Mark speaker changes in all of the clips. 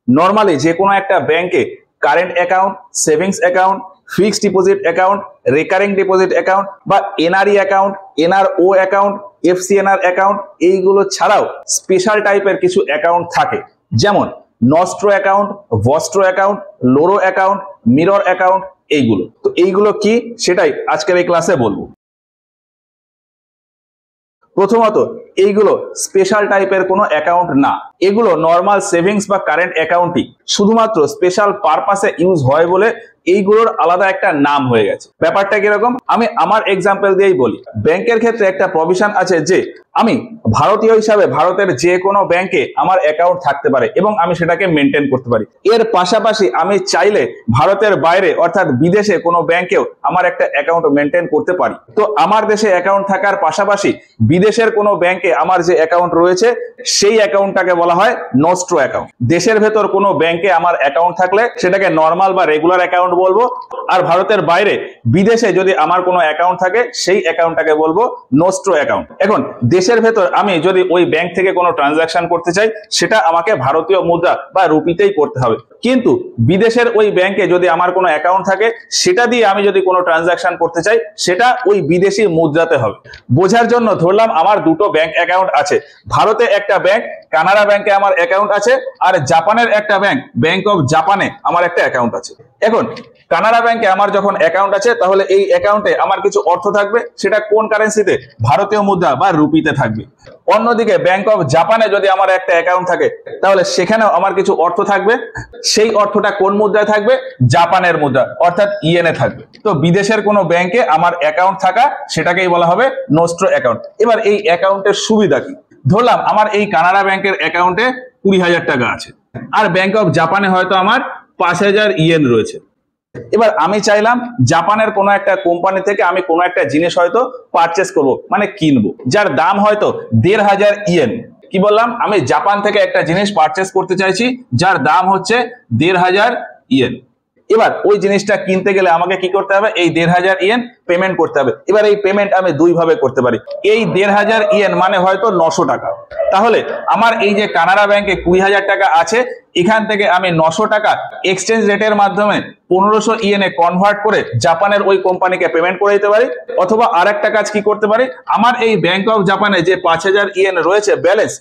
Speaker 1: Normally যে কোনো একটা ব্যাংকে current account, savings account, fixed deposit account, recurring deposit account বা এনআরই অ্যাকাউন্ট, এনআরও অ্যাকাউন্ট, এফসিএনআর অ্যাকাউন্ট এইগুলো ছাড়াও স্পেশাল টাইপের কিছু অ্যাকাউন্ট থাকে, যেমন nostro account, Vostro account, loro account, mirror account. এইগুলো তো এইগুলো কি সেটাই আজকের এই ক্লাসে বলবো। প্রথমত, এইগুলো স্পেশাল টাইপের কোনো অ্যাকাউন্ট না, এগুলো নর্মাল সেভিংস বা কারেন্ট অ্যাকাউন্টই, শুধুমাত্র স্পেশাল পারপাসে ইউজ হয় বলে এইগুলোর আলাদা একটা নাম হয়ে গেছে। ব্যাপারটা কিরকম আমি আমার এক্সাম্পল দিয়েই বলি। ব্যাংকের ক্ষেত্রে একটা প্রভিশন আছে যে আমি ভারতীয় হিসাবে ভারতের যে কোনো ব্যাংকে আমার অ্যাকাউন্ট থাকতে পারে এবং আমি সেটাকে মেনটেন করতে পারি। এর পাশাপাশি আমি চাইলে ভারতের বাইরে অর্থাৎ বিদেশে কোনো ব্যাংকেও আমার একটা অ্যাকাউন্ট মেনটেন করতে পারি। তো আমার দেশে অ্যাকাউন্ট থাকার পাশাপাশি বিদেশের কোনো ব্যাংকে আমার যে অ্যাকাউন্ট রয়েছে সেই অ্যাকাউন্টটাকে বলা হয় নস্ট্রো অ্যাকাউন্ট। দেশের ভেতর কোনো ব্যাংকে আমার অ্যাকাউন্ট থাকলে সেটাকে নর্মাল বা রেগুলার অ্যাকাউন্ট বলবো, আর ভারতের বাইরে বিদেশে যদি আমার কোনো অ্যাকাউন্ট থাকে সেই অ্যাকাউন্টটাকে বলবো নস্ট্রো অ্যাকাউন্ট। এখন দেশের ভেতর আমি যদি ওই ব্যাংক থেকে কোনো ট্রানজাকশন করতে চাই সেটা আমাকে ভারতীয় মুদ্রা বা রুপিতেই করতে হবে, কিন্তু বিদেশের ওই ব্যাংকে যদি আমার কোনো অ্যাকাউন্ট থাকে সেটা দিয়ে আমি যদি কোনো ট্রানজাকশন করতে চাই সেটা ওই বিদেশি মুদ্রাতে হবে। বোঝার জন্য ধরলাম আমার দুটো ব্যাংক অ্যাকাউন্ট আছে, ভারতে একটা ব্যাংক কানাডা ব্যাংকে আমার অ্যাকাউন্ট আছে, আর জাপানের একটা ব্যাংক ব্যাংক অফ জাপানে আমার একটা অ্যাকাউন্ট আছে। এখন কানাডা ব্যাংকে আমার যখন অ্যাকাউন্ট আছে তাহলে এই অ্যাকাউন্টে আমার কিছু অর্থ থাকবে, সেটা কোন কারেন্সিতে? ভারতীয় মুদ্রা বা রুপিতে থাকবে। অন্যদিকে ব্যাংক অফ জাপানে যদি আমার একটা অ্যাকাউন্ট থাকে তাহলে সেখানেও আমার কিছু অর্থ থাকবে, সেই অর্থটা কোন মুদ্রায় থাকবে? জাপানের মুদ্রা অর্থাৎ ইয়েনে থাকবে। তো বিদেশের কোনো ব্যাংকে আমার অ্যাকাউন্ট থাকা সেটাকেই বলা হবে নস্ট্রো অ্যাকাউন্ট। এবার এই অ্যাকাউন্টের সুবিধা কি? ধরলাম আমার এই কানাডা ব্যাংকের অ্যাকাউন্টে 20,000 টাকা আছে, আর ব্যাংক অফ জাপানে হয়তো আমার 5,000 ইয়েন রয়েছে। এবার আমি চাইলাম জাপানের কোনো একটা কোম্পানি থেকে আমি কোনো একটা জিনিস হয়তো পারচেস করব, মানে কিনবো, যার দাম হয়তো 1,500 ইয়েন। কি বললাম? আমি জাপান থেকে একটা জিনিস পারচেস করতে চাইছি যার দাম হচ্ছে 1,500 ইয়েন। এবার ওই জিনিসটা কিনতে গেলে আমাকে কি করতে হবে? এই 1,500 ইয়েন পেমেন্ট করতে হবে। এবার এই পেমেন্ট আমি দুই ভাবে করতে পারি। এই 1,500 ইয়েন মানে হয়তো 900 টাকা। তাহলে আমার এই যে কানাডা ব্যাংকে 20,000 টাকা আছে, এখান থেকে আমি 900 টাকা এক্সচেঞ্জ রেটের মাধ্যমে 1500 ইয়েনে কনভার্ট করে জাপানের ওই কোম্পানিকে পেমেন্ট করে দিতে পারি। অথবা আরেকটা কাজ কি করতে পারি, আমার এই ব্যাংক অফ জাপানে যে 5,000 ইয়েন রয়েছে ব্যালেন্স,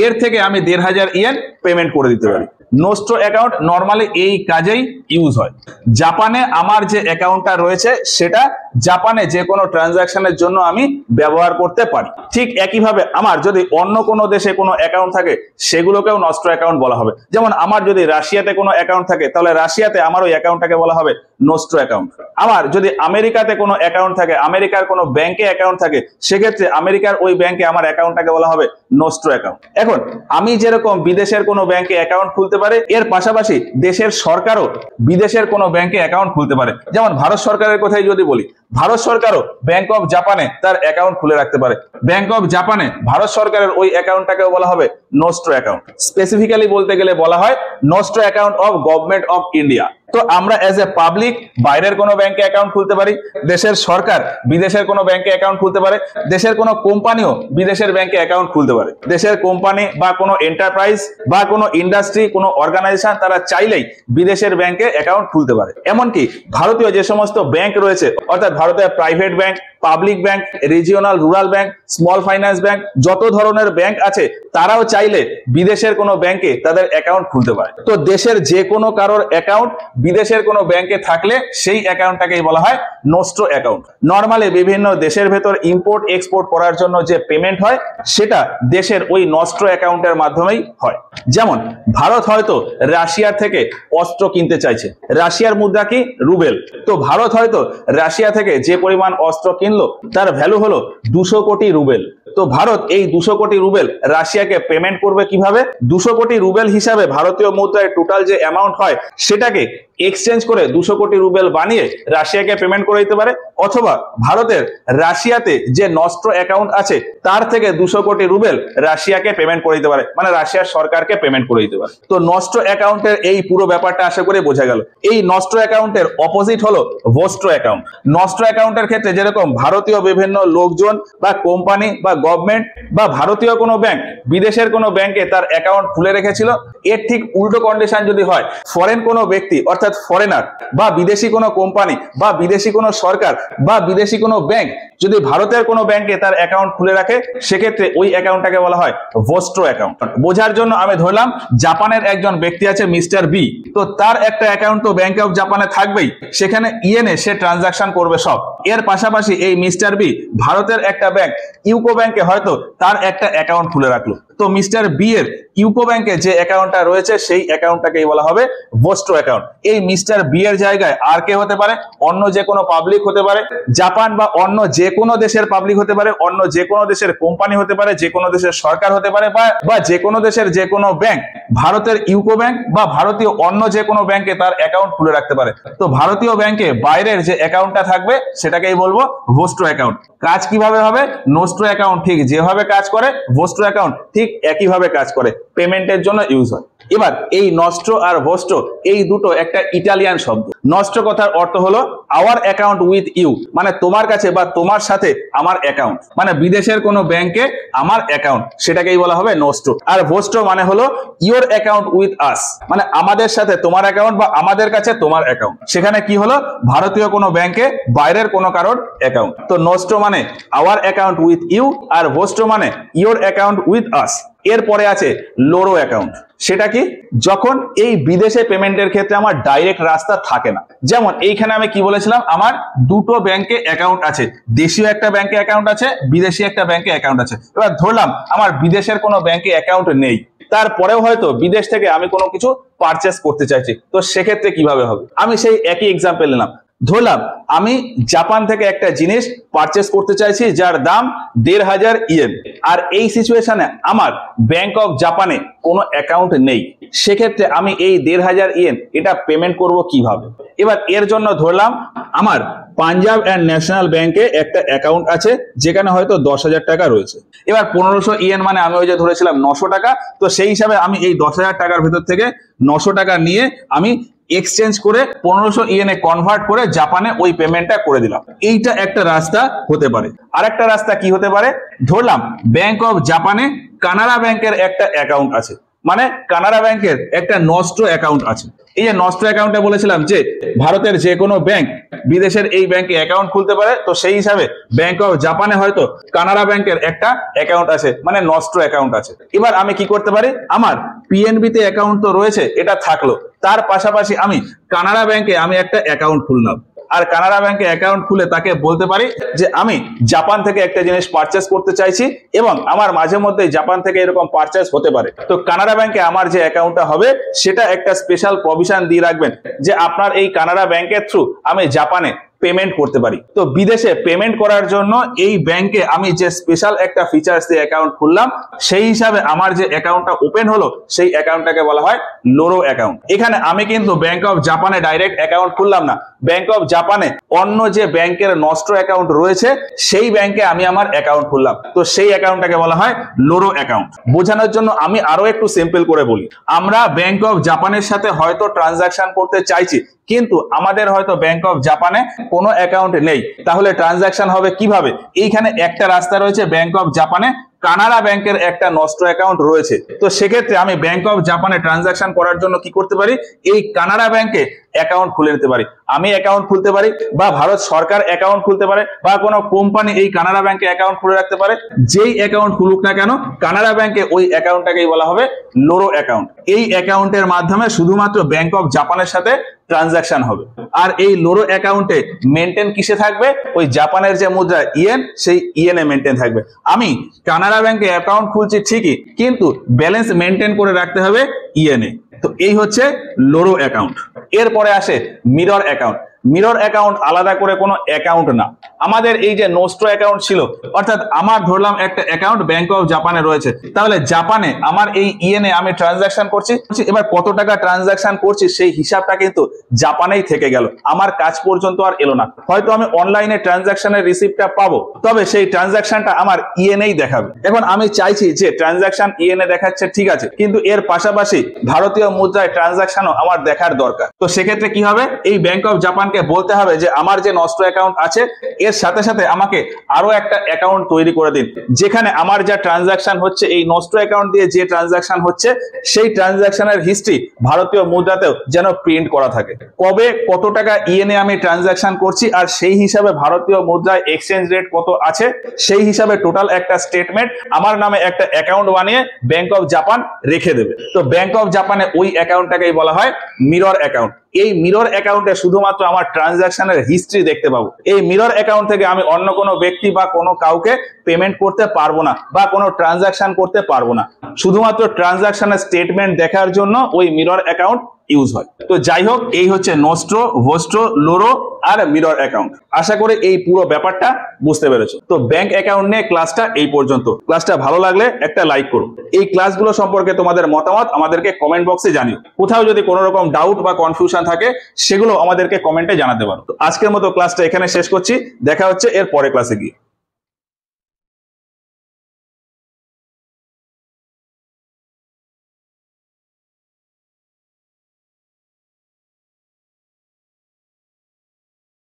Speaker 1: এর থেকে আমি 1,500 ইয়েন পেমেন্ট করে দিতে পারি। নস্ট্রো অ্যাকাউন্ট নর্মালি এই কাজেই ইউজ হয়। জাপানে আমার যে অ্যাকাউন্টটা রয়েছে সেটা জাপানে যে কোনো ট্রানজাকশনের জন্য আমি ব্যবহার করতে পারি। ঠিক একইভাবে আমার যদি অন্য কোনো দেশে কোনো অ্যাকাউন্ট থাকে সেগুলোকেও নস্ট্রো অ্যাকাউন্ট বলা হবে। যেমন আমার যদি রাশিয়াতে কোনো অ্যাকাউন্ট থাকে তাহলে রাশিয়াতে আমার ওই অ্যাকাউন্টটাকে বলা হবে নস্ট্রো অ্যাকাউন্ট। আমার যদি আমেরিকাতে কোনো অ্যাকাউন্ট থাকে, আমেরিকার কোনো ব্যাংকে অ্যাকাউন্ট থাকে, সেক্ষেত্রে আমেরিকার ওই ব্যাংকে আমার অ্যাকাউন্টটাকে বলা হবে নস্ট্রো অ্যাকাউন্ট। এখন আমি যেরকম বিদেশের কোনো ব্যাংকে অ্যাকাউন্ট খুলতে পারে, এর পাশাপাশি দেশের সরকারও বিদেশের কোনো ব্যাংকে অ্যাকাউন্ট খুলতে পারে। যেমন ভারত সরকারের কথাই যদি বলি, ভারত সরকারও ব্যাংক অফ জাপানে তার অ্যাকাউন্ট খুলে রাখতে পারে। ব্যাংক অফ জাপানে ভারত সরকারের ওই অ্যাকাউন্টটাকেও বলা হবে নস্ট্রো অ্যাকাউন্ট। স্পেসিফিক্যালি বলতে গেলে বলা হয় nostro account of government of India. তো আমরা এজ এ পাবলিক বাইরের কোনো ব্যাংকে অ্যাকাউন্ট খুলতে পারি, দেশের সরকার বিদেশের কোনো ব্যাংকে অ্যাকাউন্ট খুলতে পারে, দেশের কোনো কোম্পানিও বিদেশের ব্যাংকে অ্যাকাউন্ট খুলতে পারে। দেশের কোম্পানি বা কোনো এন্টারপ্রাইজ বা কোনো ইন্ডাস্ট্রি, কোনো অর্গানাইজেশন তারা চাইলেই বিদেশের ব্যাংকে অ্যাকাউন্ট খুলতে পারে। এমনকি ভারতীয় যে সমস্ত ব্যাংক রয়েছে অর্থাৎ ভারতের private bank, public bank, regional rural bank, small finance bank, যত ধরনের ব্যাংক আছে তারাও চাইলে বিদেশের কোনো ব্যাংকে তাদের অ্যাকাউন্ট খুলতে পারে। তো দেশের যে কোনো কারোর অ্যাকাউন্ট বিদেশের কোনো ব্যাংকে থাকলে সেই অ্যাকাউন্টটাকেই বলা হয় নস্ট্রো অ্যাকাউন্ট। নর্মালি বিভিন্ন দেশের ভেতর ইম্পোর্ট এক্সপোর্ট করার জন্য যে পেমেন্ট হয় সেটা দেশের ওই নস্ট্রো অ্যাকাউন্টের মাধ্যমেই হয়। যেমন ভারত হয়তো রাশিয়া থেকে অস্ত্র কিনতে চাইছে, রাশিয়ার মুদ্রা কি? রুবেল। তো ভারত হয়তো রাশিয়া থেকে যে পরিমাণ অস্ত্র কিনলো তার ভ্যালু হলো 200 কোটি রুবেল। তো ভারত এই 200 কোটি রুবেল রাশিয়াকে পেমেন্ট করবে কিভাবে? 200 কোটি রুবেল হিসাবে ভারতীয় মুদ্রায় টোটাল যে অ্যামাউন্ট হয় সেটাকে এক্সচেঞ্জ করে 200 কোটি রুবেল বানিয়ে রাশিয়াকে পেমেন্ট করে দিতে পারে, অথবা ভারতের রাশিয়াতে যে নষ্ট অ্যাকাউন্ট আছে তার থেকে 200 কোটি রুবেল রাশিয়াকে পেমেন্ট করে দিতে পারে, মানে রাশিয়ার সরকারকে পেমেন্ট করে দিতে পারে। তো নষ্ট অ্যাকাউন্টের এই পুরো ব্যাপারটা আশা করে বোঝা গেল। এই নষ্ট অ্যাকাউন্টের অপোজিট হলো ভোস্ট অ্যাকাউন্ট। নষ্ট অ্যাকাউন্টের ক্ষেত্রে যেরকম ভারতীয় বিভিন্ন লোকজন বা কোম্পানি বা গভর্নমেন্ট বা ভারতীয় কোনো ব্যাংক বিদেশের কোনো ব্যাংকে তার অ্যাকাউন্ট খুলে রেখেছিল, এর ঠিক উল্টো কন্ডিশন যদি হয়, ফরেন কোনো ব্যক্তি অর্থাৎ ফরেনার বা বিদেশি কোনো কোম্পানি বা বিদেশি কোনো সরকার বা বিদেশি কোনো ব্যাংক যদি ভারতের কোনো ব্যাংকে তার অ্যাকাউন্ট খুলে রাখে, সেক্ষেত্রে ওই অ্যাকাউন্টটাকে বলা হয় ভোস্ট্রো অ্যাকাউন্ট। বোঝার জন্য আমি ধরলাম জাপানের একজন ব্যক্তি আছে মিস্টার বি, তো তার একটা অ্যাকাউন্ট তো ব্যাংক অফ জাপানে থাকবেই, সেখানে ইয়েনে সে ট্রানজাকশন করবে সব। এর পাশাপাশি এই মিস্টার বি ভারতের একটা ব্যাংক ইউকো ব্যাংকে হয়তো তার একটা অ্যাকাউন্ট খুলে রাখলো, তো মিস্টার বি এর ইউকো ব্যাংকে যে অ্যাকাউন্টটা রয়েছে সেই অ্যাকাউন্টটাকেই বলা হবে ভোস্ট্রো অ্যাকাউন্ট। এই মিস্টার বি এর জায়গায় আর কে হতে পারে? অন্য যে কোনো পাবলিক হতে পারে, জাপান বা অন্য যে কোনো দেশের পাবলিক হতে পারে, অন্য যে কোনো দেশের কোম্পানি হতে পারে, যে কোনো দেশের সরকার হতে পারে, বা যে কোনো দেশের যে কোনো ব্যাংক ভারতের ইউকো ব্যাংক বা ভারতীয় অন্য যে কোনো ব্যাংকে তার অ্যাকাউন্ট খুলে রাখতে পারে। তো ভারতীয় ব্যাংকে বাইরের যে অ্যাকাউন্টটা থাকবে সেটাকেই বলবো ভোস্ট্রো অ্যাকাউন্ট। কাজ কিভাবে হবে? নষ্ট অ্যাকাউন্ট ঠিক যেভাবে কাজ করে ভোস্ট্রো অ্যাকাউন্ট ঠিক একইভাবে কাজ করে, পেমেন্টের জন্য ইউজ হয়। এবার এই নষ্ট আর ভোস্ট্রো এই দুটো একটা ইটালিয়ান শব্দ। নষ্ট কথার অর্থ হলো আওয়ার অ্যাকাউন্ট উইথ ইউ, মানে তোমার কাছে বা তোমার সাথে আমার অ্যাকাউন্ট, মানে বিদেশের কোনো ব্যাংকে আমার অ্যাকাউন্ট, সেটাকেই বলা হবে নষ্ট। আর ভোস্ট্রো মানে হলো ইওর অ্যাকাউন্ট উইথ আস, মানে আমাদের সাথে তোমার অ্যাকাউন্ট বা আমাদের কাছে তোমার অ্যাকাউন্ট। সেখানে কি হলো? ভারতীয় কোনো ব্যাংকে বাইরের কোনো কারোর অ্যাকাউন্ট। তো নষ্ট মানে আওয়ার অ্যাকাউন্ট উইথ ইউ আর ভোস্ট্রো মানে ইওর অ্যাকাউন্ট উইথ আস। এরপরে আছে লোরো অ্যাকাউন্ট। সেটা কি? যখন এই বিদেশে পেমেন্টের ক্ষেত্রে আমার ডাইরেক্ট রাস্তা থাকে না, যেমন এইখানে আমি কি বলেছিলাম, আমার দুটো ব্যাংকে অ্যাকাউন্ট আছে, দেশীয় একটা ব্যাংকে অ্যাকাউন্ট আছে, বিদেশি একটা ব্যাংকে অ্যাকাউন্ট আছে। এবার ধরলাম আমার বিদেশের কোনো ব্যাংকে অ্যাকাউন্ট নেই, তারপরেও হয়তো বিদেশ থেকে আমি কোনো কিছু পারচেস করতে চাইছি, তো সেক্ষেত্রে কিভাবে হবে? আমি সেই একই এক্সাম্পল নিলাম। ধরলাম আমি জাপান থেকে একটা জিনিস পারচেস করতে চাইছি যার দাম 1500 ইয়েন, আর এই সিচুয়েশনে আমার ব্যাংক অফ জাপানে কোনো অ্যাকাউন্ট নেই। সেক্ষেত্রে আমি এই 1500 ইয়েন এটা পেমেন্ট করব কিভাবে? এবার এর জন্য ধরলাম আমার পাঞ্জাব অ্যান্ড ন্যাশনাল ব্যাংকে একটা অ্যাকাউন্ট আছে যেখানে হয়তো 10,000 টাকা রয়েছে। এবার 1500 ইয়েন মানে আমি ওই যে ধরেছিলাম 900 টাকা, তো সেই হিসাবে আমি এই 10,000 টাকার ভেতর থেকে 900 টাকা নিয়ে আমি এক্সচেঞ্জ করে 1500 ইয়েনে কনভার্ট করে জাপানে ওই পেমেন্টটা করে দিলাম। এইটা একটা রাস্তা হতে পারে। আরেকটা রাস্তা কি হতে পারে? ধরলাম ব্যাংক অফ জাপানে কানাড়া ব্যাংকের একটা অ্যাকাউন্ট আছে, মানে কানাড়া ব্যাংকের একটা নষ্ট অ্যাকাউন্ট আছে। এই যে নষ্ট অ্যাকাউন্টে বলেছিলাম যে ভারতের যে কোনো ব্যাংক বিদেশের এই ব্যাংকে অ্যাকাউন্ট খুলতে পারে, তো সেই হিসাবে ব্যাংক অফ জাপানে হয়তো কানাড়া ব্যাংকের একটা অ্যাকাউন্ট আছে, মানে নষ্ট অ্যাকাউন্ট আছে। এবার আমি কি করতে পারি? আমার পিএনবি তে অ্যাকাউন্ট তো রয়েছে, এটা থাকলো, তার পাশাপাশি আমি কানাড়া ব্যাংকে আমি একটা অ্যাকাউন্ট খুললাম, আর কানাড়া ব্যাংকে অ্যাকাউন্ট খুলে তাকে বলতে পারি যে আমি জাপান থেকে একটা জিনিস পারচেস করতে চাইছি এবং আমার মাঝে মধ্যে জাপান থেকে এরকম পারচেস হতে পারে। তো কানাড়া ব্যাংকে আমার যে অ্যাকাউন্টটা হবে সেটা একটা স্পেশাল প্রভিশন দিয়ে রাখবেন যে আপনার এই কানাড়া ব্যাংকের থ্রু আমি জাপানে পেমেন্ট করতে পারি। তো বিদেশে পেমেন্ট করার জন্য এই ব্যাংকে আমি যে স্পেশাল একটা ফিচার্স দিয়ে অ্যাকাউন্ট খুললাম, সেই হিসাবে আমার যে অ্যাকাউন্টটা ওপেন হলো সেই অ্যাকাউন্টটাকে বলা হয় লোরো অ্যাকাউন্ট। এখানে আমি কিন্তু ব্যাংক অফ জাপানে ডাইরেক্ট অ্যাকাউন্ট খুললাম না, ব্যাংক অফ জাপানে অন্য যে ব্যাংকের নষ্ট অ্যাকাউন্ট রয়েছে সেই ব্যাংকে আমি আমার অ্যাকাউন্ট খুললাম, তো সেই অ্যাকাউন্টটাকে বলা হয় লোরো অ্যাকাউন্ট। বোঝানোর জন্য আমি আরো একটু সিম্পল করে বলি। আমরা ব্যাংক অফ জাপানের সাথে হয়তো ট্রানজাকশন করতে চাইছি, কিন্তু আমাদের হয়তো ব্যাংক অফ জাপানে কোনো অ্যাকাউন্ট নেই, তাহলে ট্রানজাকশন হবে কিভাবে? এইখানে একটা রাস্তা রয়েছে, ব্যাংক অফ জাপানে কানাড়া ব্যাংকের একটা নষ্ট অ্যাকাউন্ট রয়েছে, তো সেক্ষেত্রে আমি ব্যাংক অফ জাপানে ট্রানজাকশন করার জন্য কি করতে পারি? এই কানাড়া ব্যাংকে অ্যাকাউন্ট খুলে নিতে পারি। আমি অ্যাকাউন্ট খুলতে পারি, বা ভারত সরকার অ্যাকাউন্ট খুলতে পারে, বা কোনো কোম্পানি এই কানাড়া ব্যাংকে অ্যাকাউন্ট খুলে রাখতে পারে। যেই অ্যাকাউন্ট খুলুক না কেন কানাড়া ব্যাংকে ওই অ্যাকাউন্টটাকেই বলা হবে লোরো অ্যাকাউন্ট। এই অ্যাকাউন্টের মাধ্যমে শুধুমাত্র ব্যাংক অফ জাপানের সাথে ট্রানজাকশন হবে। আর এই লোরো অ্যাকাউন্টে মেনটেন কিসে থাকবে? ওই জাপানের যে মুদ্রা ইয়েন, সেই ইয়েনে মেনটেন থাকবে। আমি কানাড়া ব্যাংকে অ্যাকাউন্ট খুলছি ঠিকই, কিন্তু ব্যালেন্স মেনটেন করে রাখতে হবে ইয়েনে। তো এই হচ্ছে লোরো অ্যাকাউন্ট। এরপরে আসে মিরর অ্যাকাউন্ট। মিরর অ্যাকাউন্ট আলাদা করে কোনো অ্যাকাউন্ট না। আমাদের এই যে নোস্ট্রো অ্যাকাউন্ট ছিল, অর্থাৎ আমার ধরলাম একটা অ্যাকাউন্ট ব্যাংক অফ জাপানে রয়েছে, তাহলে জাপানে আমার এই ইয়েনে আমি ট্রানজাকশন করছি, এবার কত টাকা ট্রানজাকশন করছি সেই হিসাবটা কিন্তু জাপানেই থেকে গেল, আমার কাজ পর্যন্ত আর এলো না। হয়তো আমি অনলাইনে ট্রানজাকশনের রিসিপ্টটা পাবো, তবে সেই ট্রানজাকশনটা আমার ইএনএই দেখাবে। এখন আমি চাইছি যে ট্রানজাকশন ইএনএ দেখাচ্ছে ঠিক আছে, কিন্তু এর পাশাপাশি ভারতীয় মুদ্রায় ট্রানজাকশনও আমার দেখার দরকার। তো সেক্ষেত্রে কি হবে, এই ব্যাংক অফ জাপানকে বলতে হবে যে আমার যে নোস্ট্রো অ্যাকাউন্ট আছে এর সাথে সাথে আমাকে আরো একটা অ্যাকাউন্ট তৈরি করে দিন, যেখানে আমার যা ট্রানজাকশন হচ্ছে এই নোস্ট্রো অ্যাকাউন্ট দিয়ে যে ট্রানজাকশন হচ্ছে সেই ট্রানজাকশনের হিস্ট্রি ভারতীয় মুদ্রাতেও যেন প্রিন্ট করা থাকে। কবে কত টাকা ইএনএ আমি ট্রানজাকশন করছি আর সেই হিসাবে ভারতীয় মুদ্রায় এক্সচেঞ্জ রেট কত আছে সেই হিসাবে টোটাল একটা স্টেটমেন্ট আমার নামে একটা অ্যাকাউন্ট বানিয়ে ব্যাংক অফ জাপান রেখে দেবে। তো ব্যাংক অফ জাপানে ওই অ্যাকাউন্টটাকেই বলা হয় মিরর অ্যাকাউন্ট। এই মিরর অ্যাকাউন্টে শুধুমাত্র আমার ট্রানজাকশনের হিস্ট্রি দেখতে পাবো। এই মিরর অ্যাকাউন্ট থেকে আমি অন্য কোনো ব্যক্তি বা কোনো কাউকে পেমেন্ট করতে পারবো না বা কোনো ট্রানজাকশন করতে পারবো না। শুধুমাত্র ট্রানজাকশনের স্টেটমেন্ট দেখার জন্য ওই মিরর অ্যাকাউন্ট ইউজ হয়। তো যাই হোক, এই হচ্ছে নোস্ট্রো, ভোস্ট্রো, লোরো আর মিরর অ্যাকাউন্ট। আশা করি এই পুরো ব্যাপারটা বুঝতে পেরেছো। তো ব্যাংক অ্যাকাউন্ট নিয়ে ক্লাসটা এই পর্যন্ত। ক্লাসটা ভালো লাগলে একটা লাইক করো। এই ক্লাসগুলো সম্পর্কে তোমাদের মতামত আমাদেরকে কমেন্ট বক্সে জানিও। কোথাও যদি কোনো রকম ডাউট বা কনফিউশন থাকে সেগুলো আমাদেরকে কমেন্টে জানাতে পারো। তো আজকের মতো ক্লাসটা এখানে শেষ করছি, দেখা হচ্ছে এর পরের ক্লাসে গিয়ে।